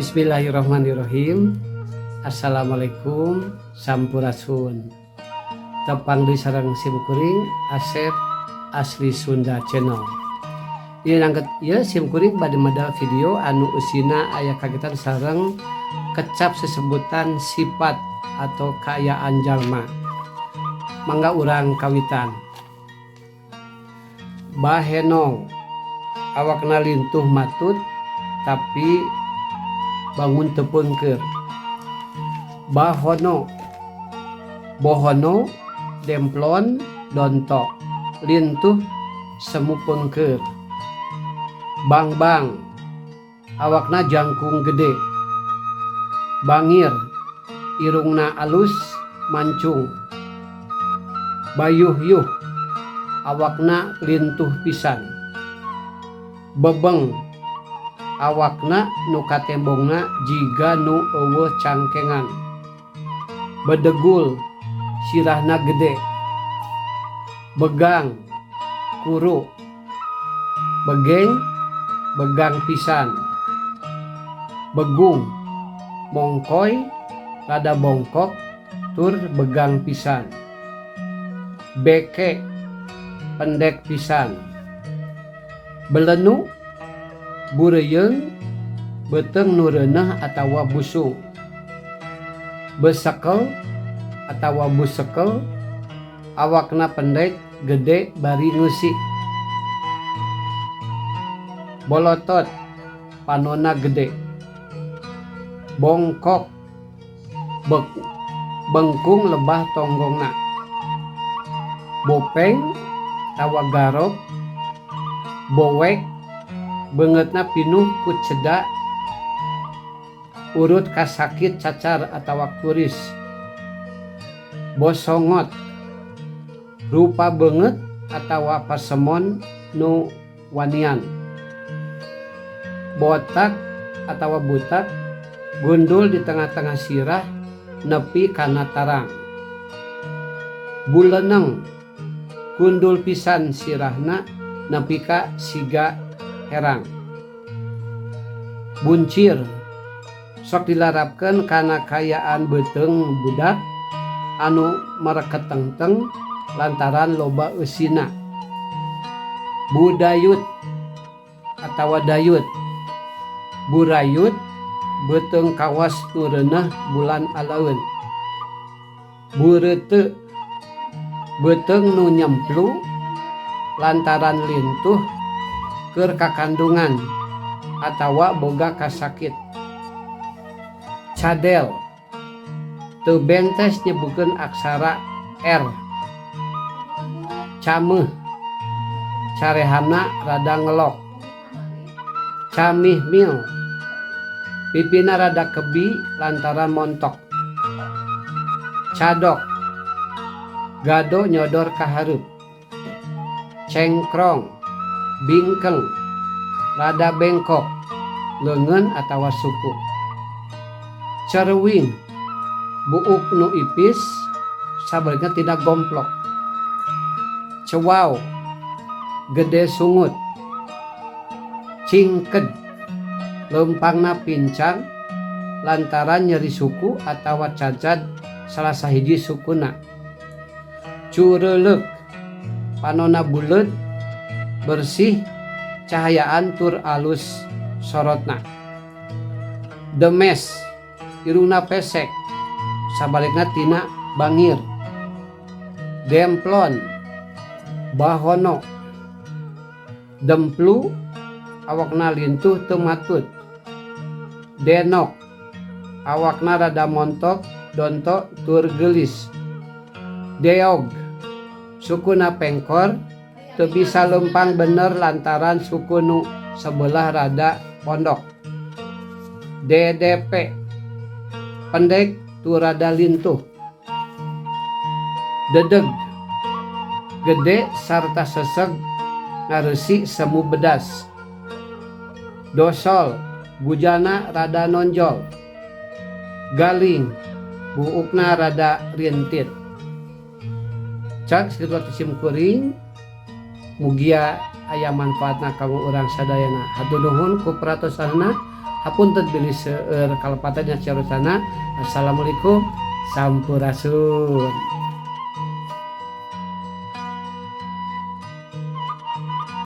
Bismillahirrahmanirrahim. Assalamualaikum sampurasun. Tepang di sarang simkuring Asep Asli Sunda Channel. Ini nangket ya simkuring bade modal video anu usina aya kagetan sareng kecap sesebutan sifat atau kaayaan jalma. Mangga urang kawitan. Bahenong awakna lintuh matut tapi bangun tepungker. Bahono bohono demplon dontok lintuh semu pengker. Bang awakna jangkung gede. Bangir irungna alus mancung. Bayuh awakna lintuh pisan. Bebeng awakna nu katembongna jiga nu eueuh cangkengan. Bedegul sirahna gede. Begang kuru. Begeng begang pisan. Begung mongkoy rada bongkok tur begang pisan. Beke pendek pisan. Belenu bureyeung beteng nu reuneuh atawa busung. Besekel atawa busekel awakna pendek gede bari ngeusi. Bolotot panonna gede. Bongkok bengkung lebah tonggongna. Bopeng tawa garok. Bowek beungeutna pinuh ku cedak. Urut kasakit cacar atawa kuris. Bosongot rupa beungeut atawa pasemon nu wanian. Botak atawa butak gundul di tengah-tengah sirah nepi kana tarang. Buleuneng gundul pisan sirahna nepi ka siga herang. Buncir sok dilarapkeun kana kayaan beteung budak anu mareketengteng lantaran loba eusina. Budayut atawa dayut. Burayut beteung kawas nu reuneuh bulan alaeun. Bureuteu beteung nu nyemplu lantaran lintuh keur kakandungan atawa boga kasakit. Cadel teu bentes nyebutkeun aksara R. Cameuh carehamna rada ngelok. Camihmil pipina rada kebi lantaran montok. Cadok gado nyodor ka hareup. Cengkrong bingkeng rada bengkok leungeun atawa suku. Cerewing buuk nu ipis sabenerna tina gomplok. Cewaw gede sungut. Cingked leumpangna pincang lantaran nyeri suku atawa cacat salah sahiji sukuna. Cureleuk panonna buleut bersih cahayaan tur alus sorotna. Demes irungna pesek sabalikna tina bangir. Demplon bahono. Demplu awakna lintuh teu matut. Denok awakna rada montok dontok tur geulis. Deog sukuna pengkor teu bisa lempang bener lantaran suku nu sebelah rada pondok. DDP pendek tu rada lintuh. Dedeg gede sarta seseg ngareusi semu bedas. Dosol bujana rada nonjol. Galing buukna rada rintit. Cak situasi simkuring mugia aya manfaatna kanggo urang sadayana. Hatur nuhun ku pratosanna. hapunten bilih seueur kalepatan carosana. Assalamualaikum sampurasun.